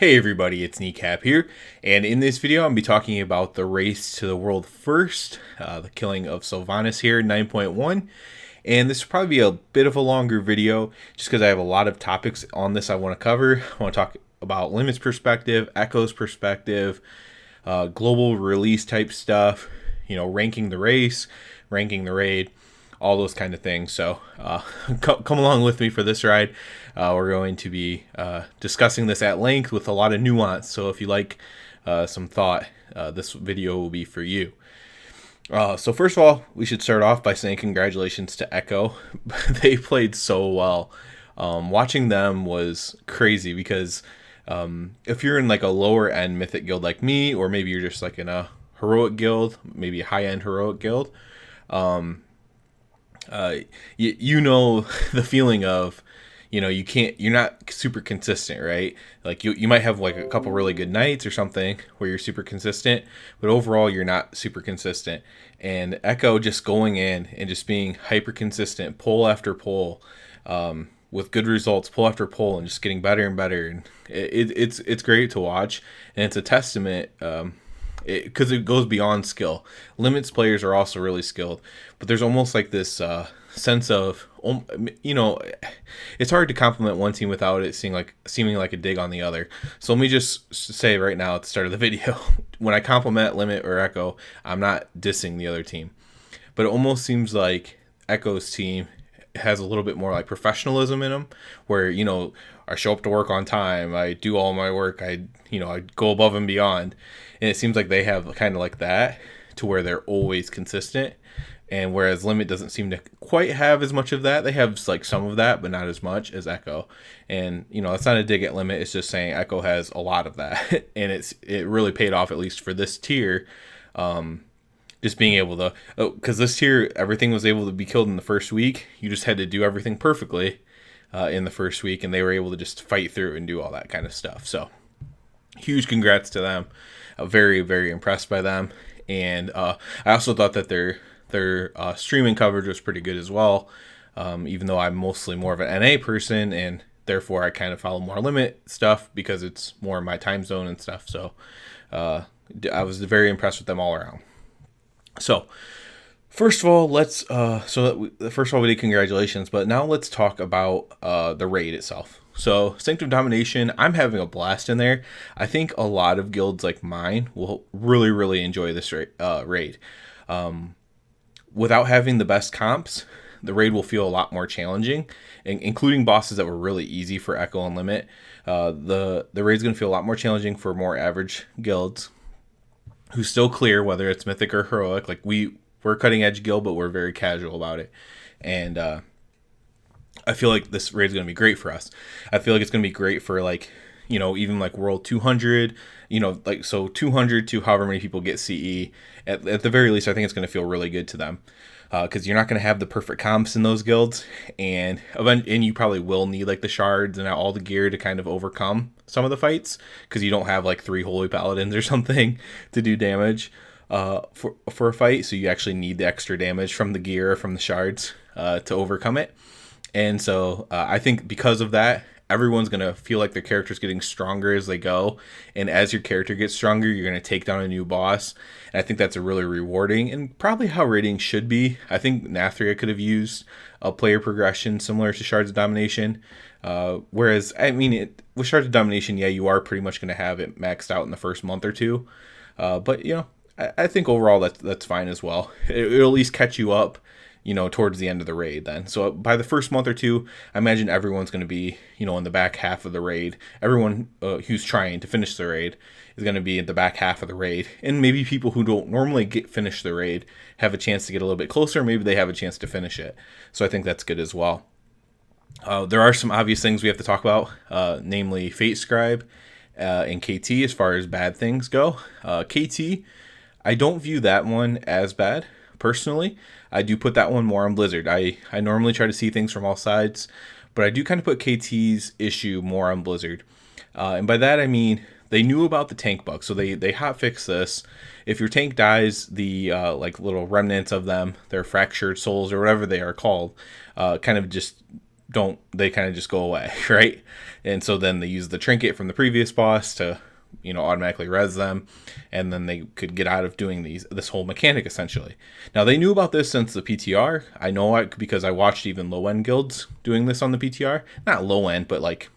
Hey everybody, it's Kneecap here, and in this video I'm going to be talking about the race to the world first, the killing of Sylvanas here, 9.1, and this will probably be a bit of a longer video, just because I have a lot of topics on this I want to cover. I want to talk about Limit's perspective, Echo's perspective, global release type stuff, ranking the race, ranking the raid, all those kind of things. So come along with me for this ride. We're going to be discussing this at length with a lot of nuance. So if you like some thought, this video will be for you. So first of all, we should start off by saying congratulations to Echo. They played so well. Watching them was crazy because if you're in like a lower end mythic guild like me, or maybe you're just like in a heroic guild, maybe a high end heroic guild, you know the feeling of, you're not super consistent, right? Like you might have like a couple really good nights or something where you're super consistent, but overall you're not super consistent. And Echo just going in and just being hyper consistent, pull after pull, with good results, pull after pull, and just getting better and better. And it's great to watch, and it's a testament. Because it goes beyond skill. Limits players are also really skilled, but there's almost like this sense of, it's hard to compliment one team without it seeming like a dig on the other. So let me just say right now at the start of the video, when I compliment Limit or Echo, I'm not dissing the other team, but it almost seems like Echo's team has a little bit more like professionalism in them, where I show up to work on time, I do all my work, I go above and beyond, and it seems like they have kind of like that, to where they're always consistent. And whereas Limit doesn't seem to quite have as much of that, they have like some of that, but not as much as Echo. And it's not a dig at Limit, it's just saying Echo has a lot of that, and it really paid off, at least for this tier. Just being able to, because this tier, everything was able to be killed in the first week. You just had to do everything perfectly in the first week, and they were able to just fight through and do all that kind of stuff. So huge congrats to them. Very, very impressed by them. And I also thought that their streaming coverage was pretty good as well, even though I'm mostly more of an NA person, and therefore I kind of follow more Limit stuff because it's more in my time zone and stuff. So I was very impressed with them all around. So, first of all, we did congratulations, but now let's talk about the raid itself. So, Sanctum Domination, I'm having a blast in there. I think a lot of guilds like mine will really, really enjoy this raid. Without having the best comps, the raid will feel a lot more challenging, including bosses that were really easy for Echo and Limit. The raid's going to feel a lot more challenging for more average guilds who still clear, whether it's mythic or heroic. Like we're cutting edge guild, but we're very casual about it. And I feel like this raid is going to be great for us. I feel like it's going to be great for even like world 200, so 200 to however many people get CE. At the very least, I think it's going to feel really good to them. Because you're not going to have the perfect comps in those guilds, and you probably will need like the shards and all the gear to kind of overcome some of the fights, because you don't have like 3 holy paladins or something to do damage for a fight. So you actually need the extra damage from the gear or from the shards to overcome it. And so I think because of that, everyone's going to feel like their character's getting stronger as they go. And as your character gets stronger, you're going to take down a new boss. And I think that's a really rewarding and probably how raiding should be. I think Nathria could have used a player progression similar to Shards of Domination. Whereas, with Shards of Domination, yeah, you are pretty much going to have it maxed out in the first month or two. But, I think overall that's fine as well. It'll at least catch you up towards the end of the raid then. So by the first month or two, I imagine everyone's going to be, in the back half of the raid. Everyone who's trying to finish the raid is going to be in the back half of the raid. And maybe people who don't normally finish the raid have a chance to get a little bit closer. Maybe they have a chance to finish it. So I think that's good as well. There are some obvious things we have to talk about, namely Fate Scribe and KT as far as bad things go. KT, I don't view that one as bad. Personally, I do put that one more on Blizzard. I normally try to see things from all sides, but I do kind of put KT's issue more on Blizzard. And by that I mean they knew about the tank bug, so they hotfixed this. If your tank dies, the like little remnants of them, their fractured souls or whatever they are called, kind of just they kind of just go away, right? And so then they use the trinket from the previous boss to, automatically res them, and then they could get out of doing this whole mechanic essentially. Now they knew about this since the PTR. I know it because I watched even low end guilds doing this on the PTR. Not low end, but like,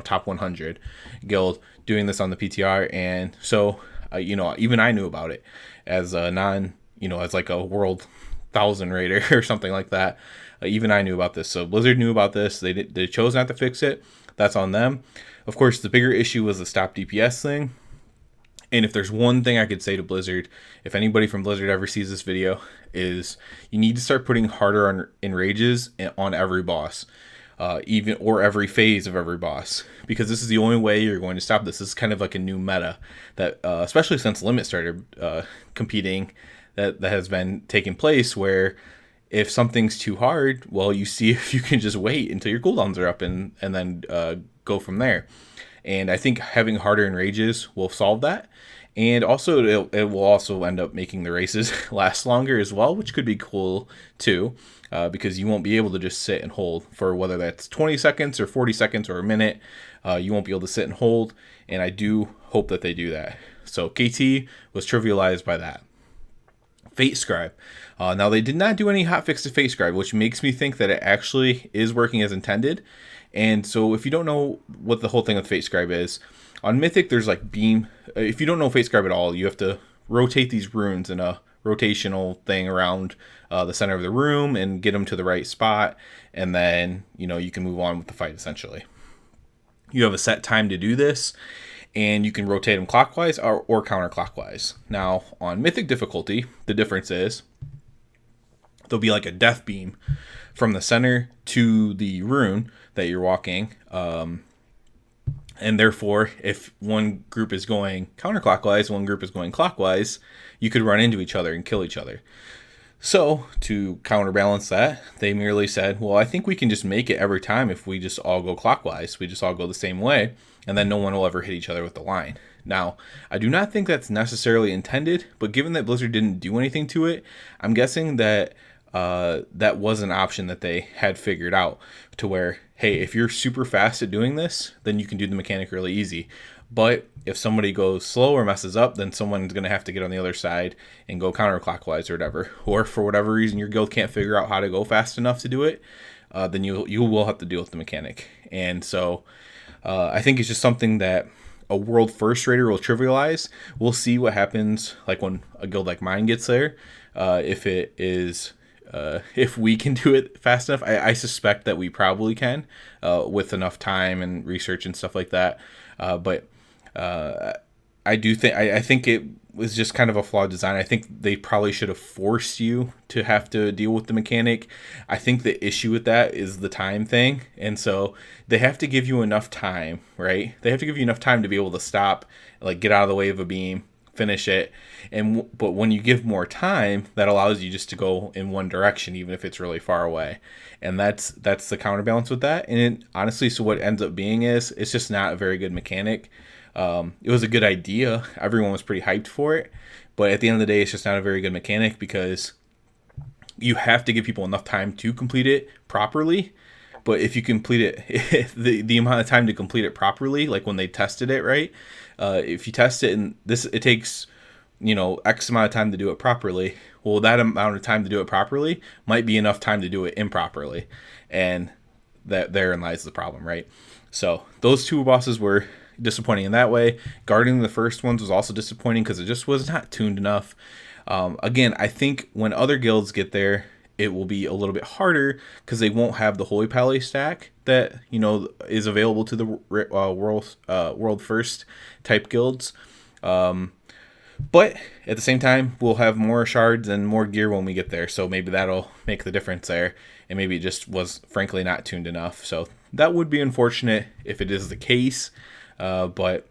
top 100 guild doing this on the PTR, and so even I knew about it as a as like a world 1000 raider or something like that. Even I knew about this. So Blizzard knew about this. They chose not to fix it. That's on them. Of course, the bigger issue was the stop DPS thing. And if there's one thing I could say to Blizzard, if anybody from Blizzard ever sees this video, is you need to start putting harder on enrages on every boss, or every phase of every boss, because this is the only way you're going to stop this. This is kind of like a new meta that, especially since Limit started competing, that has been taking place, where if something's too hard, well, you see if you can just wait until your cooldowns are up and then go from there. And I think having harder enrages will solve that. And also, it will also end up making the races last longer as well, which could be cool too, because you won't be able to just sit and hold for whether that's 20 seconds or 40 seconds or a minute. You won't be able to sit and hold, and I do hope that they do that. So KT was trivialized by that. Fate Scribe. Now, they did not do any hotfix to Fate Scribe, which makes me think that it actually is working as intended. And so if you don't know what the whole thing with Fate Scribe is, on Mythic, there's like beam. If you don't know Fate Scribe at all, you have to rotate these runes in a rotational thing around the center of the room and get them to the right spot. And then, you can move on with the fight, essentially. You have a set time to do this, and you can rotate them clockwise or counterclockwise. Now, on Mythic difficulty, the difference is there'll be like a death beam from the center to the rune that you're walking. And therefore, if one group is going counterclockwise, one group is going clockwise, you could run into each other and kill each other. So, to counterbalance that, they merely said, well, I think we can just make it every time if we just all go clockwise. We just all go the same way, and then no one will ever hit each other with the line. Now, I do not think that's necessarily intended, but given that Blizzard didn't do anything to it, I'm guessing that that was an option that they had figured out, to where, hey, if you're super fast at doing this, then you can do the mechanic really easy. But if somebody goes slow or messes up, then someone's going to have to get on the other side and go counterclockwise or whatever. Or for whatever reason your guild can't figure out how to go fast enough to do it, then you will have to deal with the mechanic. And so I think it's just something that a world first raider will trivialize. We'll see what happens, like when a guild like mine gets there. If we can do it fast enough. I suspect that we probably can, with enough time and research and stuff like that. But I do think I think it was just kind of a flawed design. I think they probably should have forced you to have to deal with the mechanic. I think the issue with that is the time thing, and so they have to give you enough time, right? They have to give you enough time to be able to stop, like get out of the way of a beam, finish it. But when you give more time, that allows you just to go in one direction, even if it's really far away. And that's the counterbalance with that. And honestly, so what ends up being is it's just not a very good mechanic. It was a good idea. Everyone was pretty hyped for it. But at the end of the day, it's just not a very good mechanic, because you have to give people enough time to complete it properly. But if you complete it, the amount of time to complete it properly, like when they tested it, right? If you test it and it takes, X amount of time to do it properly. Well, that amount of time to do it properly might be enough time to do it improperly. And therein lies the problem, right? So those two bosses were disappointing in that way. Guarding the first ones was also disappointing because it just was not tuned enough. Again, I think when other guilds get there, it will be a little bit harder because they won't have the Holy Pally stack that is available to the world first type guilds. But at the same time, we'll have more shards and more gear when we get there, so maybe that'll make the difference there. And maybe it just was frankly not tuned enough. So that would be unfortunate if it is the case. But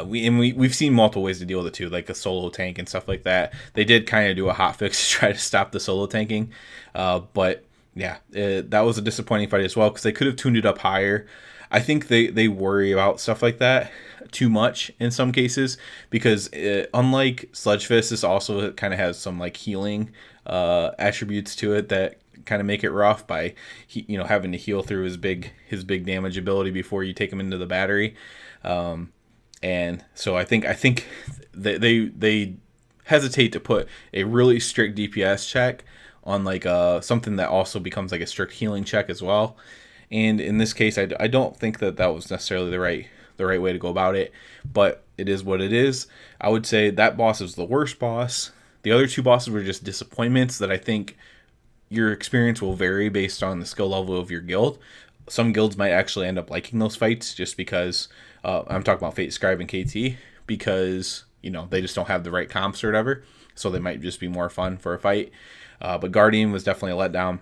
we've seen multiple ways to deal with it too, like a solo tank and stuff like that. They did kind of do a hotfix to try to stop the solo tanking, but yeah, that was a disappointing fight as well, because they could have tuned it up higher. I think they worry about stuff like that too much in some cases, because unlike Sludge Fist, this also kind of has some like healing attributes to it that kind of make it rough by having to heal through his big damage ability before you take him into the battery. And so I think they hesitate to put a really strict DPS check on like something that also becomes like a strict healing check as well. And in this case, I don't think that was necessarily the right way to go about it, but it is what it is. I would say that boss is the worst boss. The other two bosses were just disappointments that I think your experience will vary based on the skill level of your guild. Some guilds might actually end up liking those fights just because I'm talking about Fate Scribe and KT, because they just don't have the right comps or whatever, so they might just be more fun for a fight. But Guardian was definitely a letdown.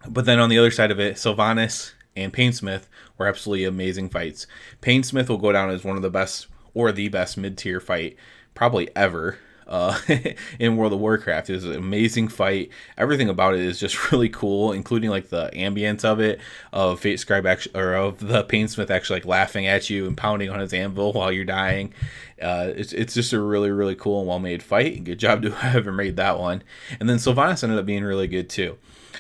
But then on the other side of it, Sylvanas and Painsmith were absolutely amazing fights. Painsmith will go down as one of the best, or the best mid-tier fight probably ever in World of Warcraft. It was an amazing fight. Everything about it is just really cool, including like the ambience of it, of Fate Scribe or of the Painsmith actually like laughing at you and pounding on his anvil while you're dying. It's just a really, really cool and well-made fight. Good job to whoever made that one. And then Sylvanas ended up being really good too.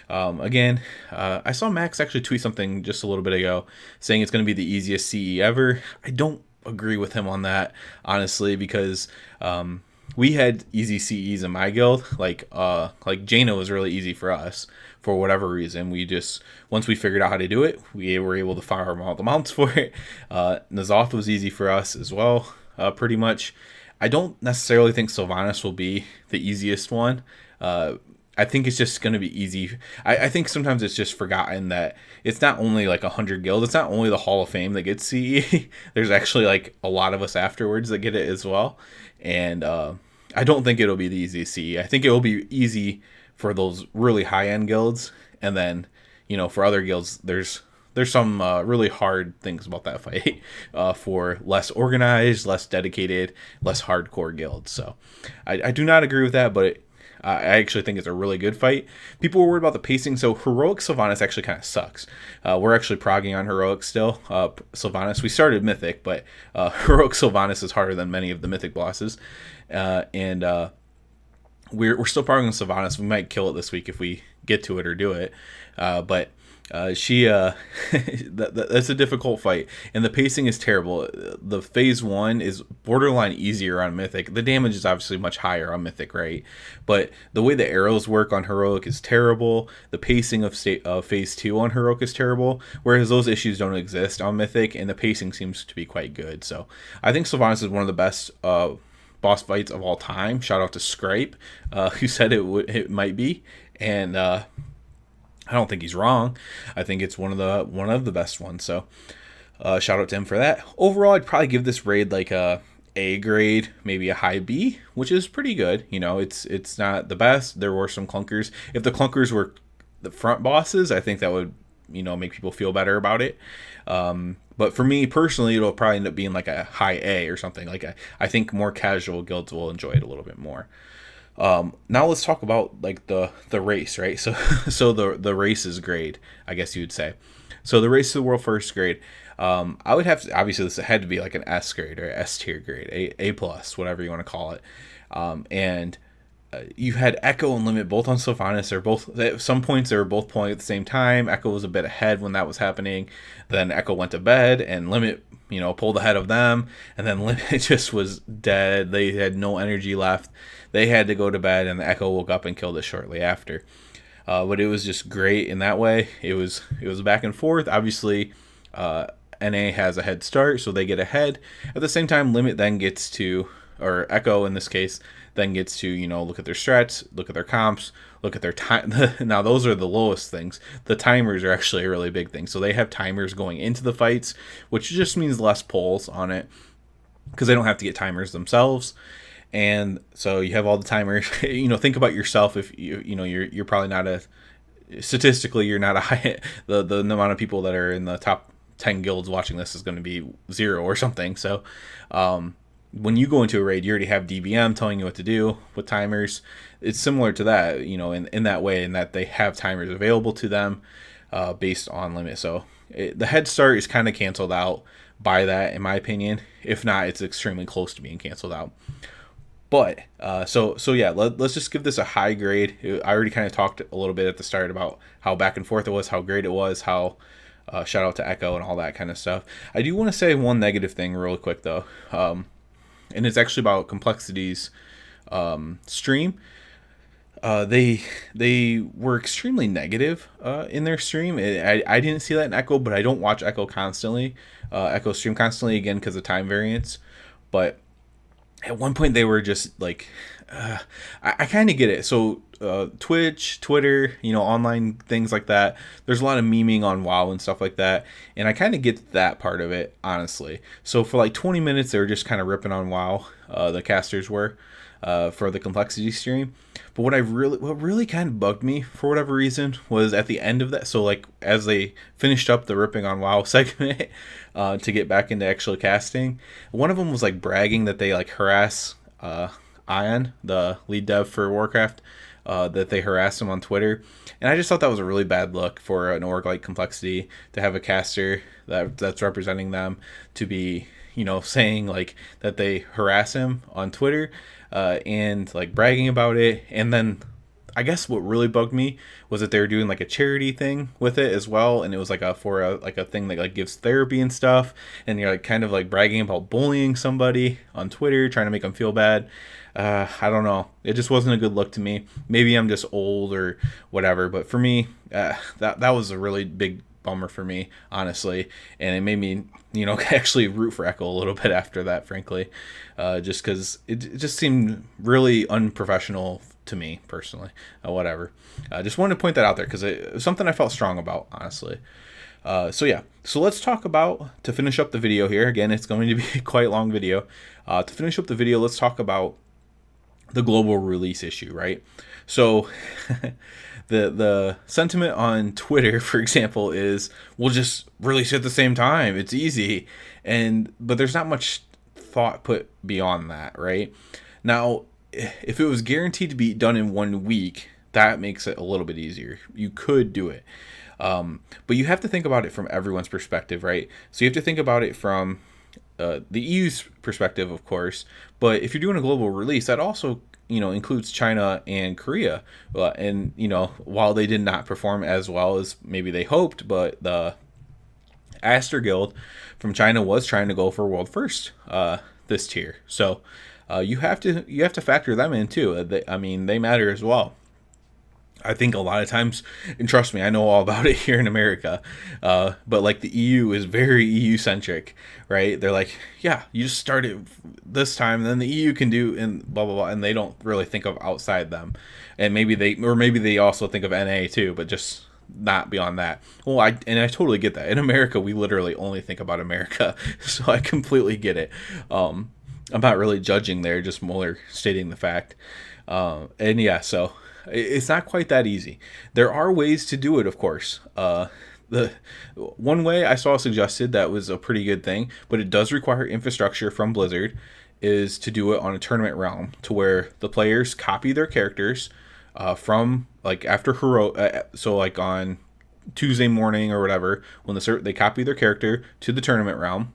I saw Max actually tweet something just a little bit ago saying it's going to be the easiest CE ever. I don't agree with him on that, honestly, because we had easy CEs in my guild. Like Jaina was really easy for us for whatever reason. We just, once we figured out how to do it, we were able to farm all the mounts for it. N'Zoth was easy for us as well, pretty much. I don't necessarily think Sylvanas will be the easiest one. I think it's just going to be easy. I think sometimes it's just forgotten that it's not only like 100 guilds. It's not only the Hall of Fame that gets CE. There's actually like a lot of us afterwards that get it as well. And I don't think it'll be the easiest CE. I think it will be easy for those really high-end guilds. And then, for other guilds, there's some really hard things about that fight for less organized, less dedicated, less hardcore guilds. So I do not agree with that, but I actually think it's a really good fight. People were worried about the pacing, so Heroic Sylvanas actually kind of sucks. We're actually progging on Heroic still. Sylvanas, we started Mythic, but Heroic Sylvanas is harder than many of the Mythic bosses. And we're still progging on Sylvanas. We might kill it this week if we get to it or do it. But she that's a difficult fight, and the pacing is terrible. The phase 1 is borderline easier on Mythic. The damage is obviously much higher on Mythic, right? But the way the arrows work on Heroic is terrible. The pacing of phase 2 on Heroic is terrible, whereas those issues don't exist on Mythic, and the pacing seems to be quite good. So I think Sylvanas is one of the best boss fights of all time. Shout out to Scripe, who said it might be, and I don't think he's wrong. I think it's one of the best ones. So shout out to him for that. Overall, I'd probably give this raid like a A grade, maybe a high B, which is pretty good. It's not the best. There were some clunkers. If the clunkers were the front bosses, I think that would make people feel better about it. But for me personally, it'll probably end up being like a high A or something. Like I think more casual guilds will enjoy it a little bit more. Now let's talk about like the race, right? So the races grade, I guess you would say. So the race to the world first grade, I would have to, obviously this had to be like an S grade or S tier grade, A plus, whatever you want to call it. And you had Echo and Limit both on Sylvanas. They're both, at some points they were both pulling at the same time. Echo was a bit ahead when that was happening. Then Echo went to bed and Limit pulled ahead of them, and then Limit just was dead. They had no energy left. They had to go to bed, and the Echo woke up and killed it shortly after. But it was just great in that way. It was back and forth. Obviously, NA has a head start, so they get ahead. At the same time, Limit then gets to, or Echo in this case, then gets to, look at their strats, look at their comps, look at their time. Now, those are the lowest things. The timers are actually a really big thing. So they have timers going into the fights, which just means less pulls on it because they don't have to get timers themselves. And so you have all the timers. Think about yourself. If you're probably not statistically, you're not a high, the amount of people that are in the top 10 guilds watching this is going to be 0 or something. So, when you go into a raid, you already have DBM telling you what to do with timers. It's similar to that, in that way, in that they have timers available to them based on Limit. So the head start is kind of canceled out by that, in my opinion. If not, it's extremely close to being canceled out. But so yeah, let's just give this a high grade. I already kind of talked a little bit at the start about how back and forth it was, how great it was, how shout out to Echo and all that kind of stuff. I do want to say one negative thing real quick though, and it's actually about Complexity's stream. They were extremely negative in their stream. I didn't see that in Echo, but I don't watch Echo constantly. Echo stream constantly again because of time variance. But at one point they were just like, I kind of get it. So Twitch, Twitter, online things like that. There's a lot of memeing on WoW and stuff like that, and I kind of get that part of it, honestly. So for like 20 minutes, they were just kind of ripping on WoW. The casters were for the Complexity stream. But what really kind of bugged me for whatever reason was at the end of that. So like as they finished up the ripping on WoW segment to get back into actual casting, one of them was like bragging that they like harass Ion, the lead dev for Warcraft, that they harassed him on Twitter. And I just thought that was a really bad look for an org like Complexity to have a caster that's representing them to be, saying like that they harass him on Twitter and like bragging about it. And then I guess what really bugged me was that they were doing like a charity thing with it as well, and it was like a thing that like gives therapy and stuff, and you're like kind of like bragging about bullying somebody on Twitter, trying to make them feel bad. I don't know. It just wasn't a good look to me. Maybe I'm just old or whatever, but for me, that was a really big bummer for me, honestly, and it made me, actually root for Echo a little bit after that, frankly, just because it just seemed really unprofessional to me personally. Whatever. I just wanted to point that out there because it was something I felt strong about, honestly. So let's talk about, to finish up the video here. Again, it's going to be a quite long video. To finish up the video, let's talk about the global release issue, right? So the sentiment on Twitter, for example, is we'll just release at the same time. It's easy. But there's not much thought put beyond that, right? Now, if it was guaranteed to be done in 1 week, that makes it a little bit easier. You could do it. But you have to think about it from everyone's perspective, right? So you have to think about it from the EU's perspective, of course, but if you're doing a global release, that also includes China and Korea, and while they did not perform as well as maybe they hoped, but the Aster Guild from China was trying to go for world first this tier, so you have to factor them in too. They matter as well. I think a lot of times, and trust me, I know all about it here in America, but like the EU is very EU centric, right? They're like, yeah, you just start it this time, then the EU can do, and blah blah blah, and they don't really think of outside them, and maybe they also think of NA too, but just not beyond that. Well, I totally get that. In America, we literally only think about America, so I completely get it. I'm not really judging there, just more stating the fact, and yeah, so. It's not quite that easy. There are ways to do it, of course. The one way I saw suggested that was a pretty good thing, but it does require infrastructure from Blizzard, is to do it on a tournament realm, to where the players copy their characters from like after so like on Tuesday morning or whatever, when they copy their character to the tournament realm,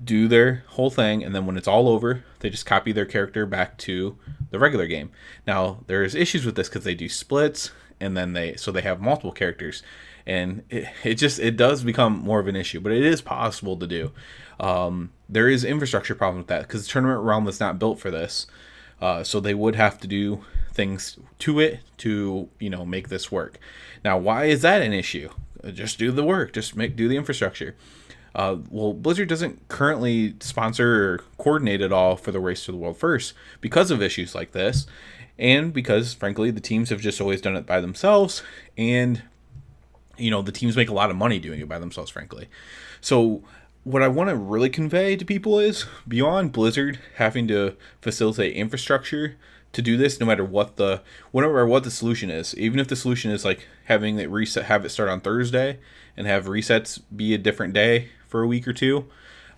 do their whole thing, and then when it's all over, they just copy their character back to the regular game. Now, there's issues with this because they do splits, and then they have multiple characters, and it does become more of an issue, but it is possible to do. There is infrastructure problem with that because the tournament realm is not built for this, so they would have to do things to it to make this work. Now, why is that an issue? Just do the work, do the infrastructure. Well, Blizzard doesn't currently sponsor or coordinate at all for the Race to the World First because of issues like this, and because, frankly, the teams have just always done it by themselves, and, the teams make a lot of money doing it by themselves, frankly. So what I want to really convey to people is, beyond Blizzard having to facilitate infrastructure to do this, no matter what the solution is, even if the solution is like having it reset, have it start on Thursday and have resets be a different day for a week or two,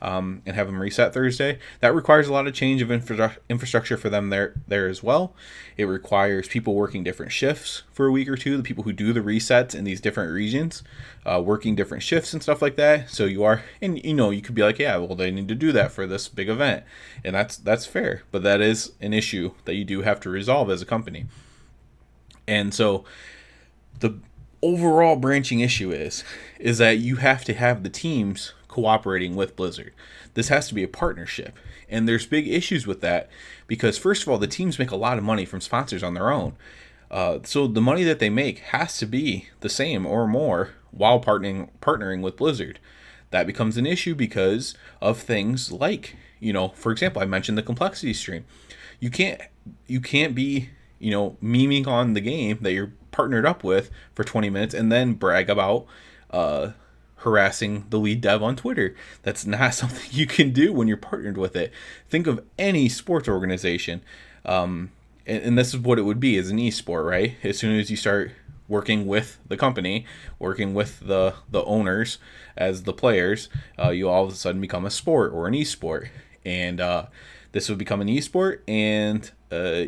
and have them reset Thursday. That requires a lot of change of infrastructure for them there as well. It requires people working different shifts for a week or two, the people who do the resets in these different regions, working different shifts and stuff like that. So you could be like, yeah, well, they need to do that for this big event, and that's fair, but that is an issue that you do have to resolve as a company. And so the overall branching issue is that you have to have the teams cooperating with Blizzard. This has to be a partnership. And there's big issues with that because, first of all, the teams make a lot of money from sponsors on their own. So the money that they make has to be the same or more while partnering with Blizzard. That becomes an issue because of things like, for example, I mentioned the complexity stream. You can't be, memeing on the game that you're partnered up with for 20 minutes and then brag about harassing the lead dev on Twitter. That's not something you can do when you're partnered with it. Think of any sports organization, and this is what it would be as an esport, right? As soon as you start working with the company, working with the owners as the players, you all of a sudden become a sport or an esport. And this would become an esport, and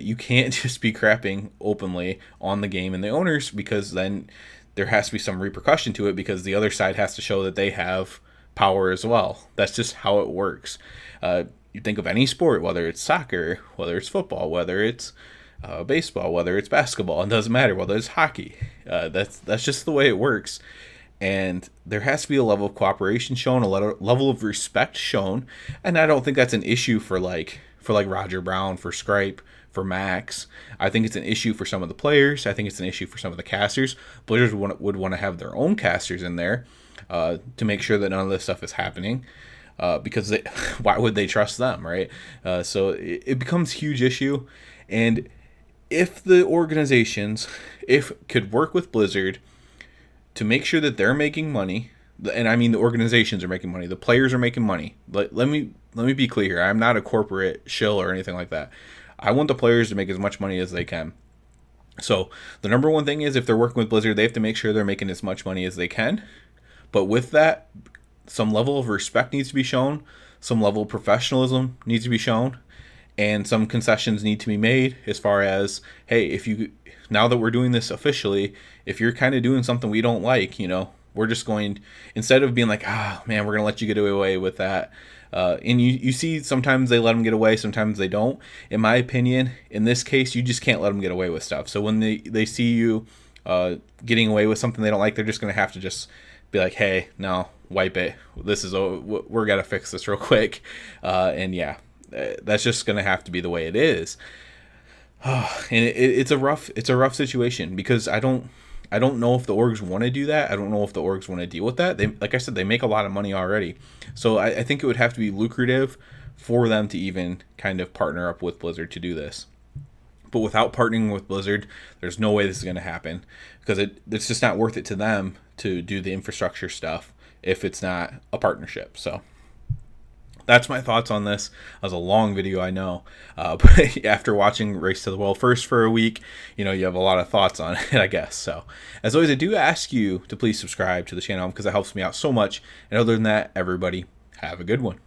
you can't just be crapping openly on the game and the owners, because then there has to be some repercussion to it, because the other side has to show that they have power as well. That's just how it works. You think of any sport, whether it's soccer, whether it's football, whether it's baseball, whether it's basketball, it doesn't matter, whether it's hockey. That's just the way it works. And there has to be a level of cooperation shown, a level of respect shown. And I don't think that's an issue for like Roger Brown, for Scripe, for Max. I think it's an issue for some of the players. I think it's an issue for some of the casters. Blizzard would want to have their own casters in there to make sure that none of this stuff is happening. Because why would they trust them, right? So it becomes a huge issue. And if the organizations could work with Blizzard to make sure that they're making money, and I mean the organizations are making money, the players are making money. Let me be clear here. I'm not a corporate shill or anything like that. I want the players to make as much money as they can. So the number one thing is, if they're working with Blizzard, they have to make sure they're making as much money as they can. But with that, some level of respect needs to be shown, some level of professionalism needs to be shown, and some concessions need to be made as far as, hey, now that we're doing this officially, if you're kind of doing something we don't like, we're just going, instead of being like, man, we're going to let you get away with that. And you see sometimes they let them get away, sometimes they don't. In my opinion, in this case, you just can't let them get away with stuff. So when they see you getting away with something they don't like, they're just going to have to just be like, hey, no, wipe it. We're got to fix this real quick. And yeah, that's just going to have to be the way it is. And it's a rough situation, because I don't know if the orgs want to do that. I don't know if the orgs want to deal with that. They, like I said, they make a lot of money already. So I think it would have to be lucrative for them to even kind of partner up with Blizzard to do this. But without partnering with Blizzard, there's no way this is going to happen, because it's just not worth it to them to do the infrastructure stuff if it's not a partnership. So that's my thoughts on this. That was a long video, I know. But after watching Race to the World First for a week, you have a lot of thoughts on it, I guess. So, as always, I do ask you to please subscribe to the channel, because it helps me out so much. And other than that, everybody, have a good one.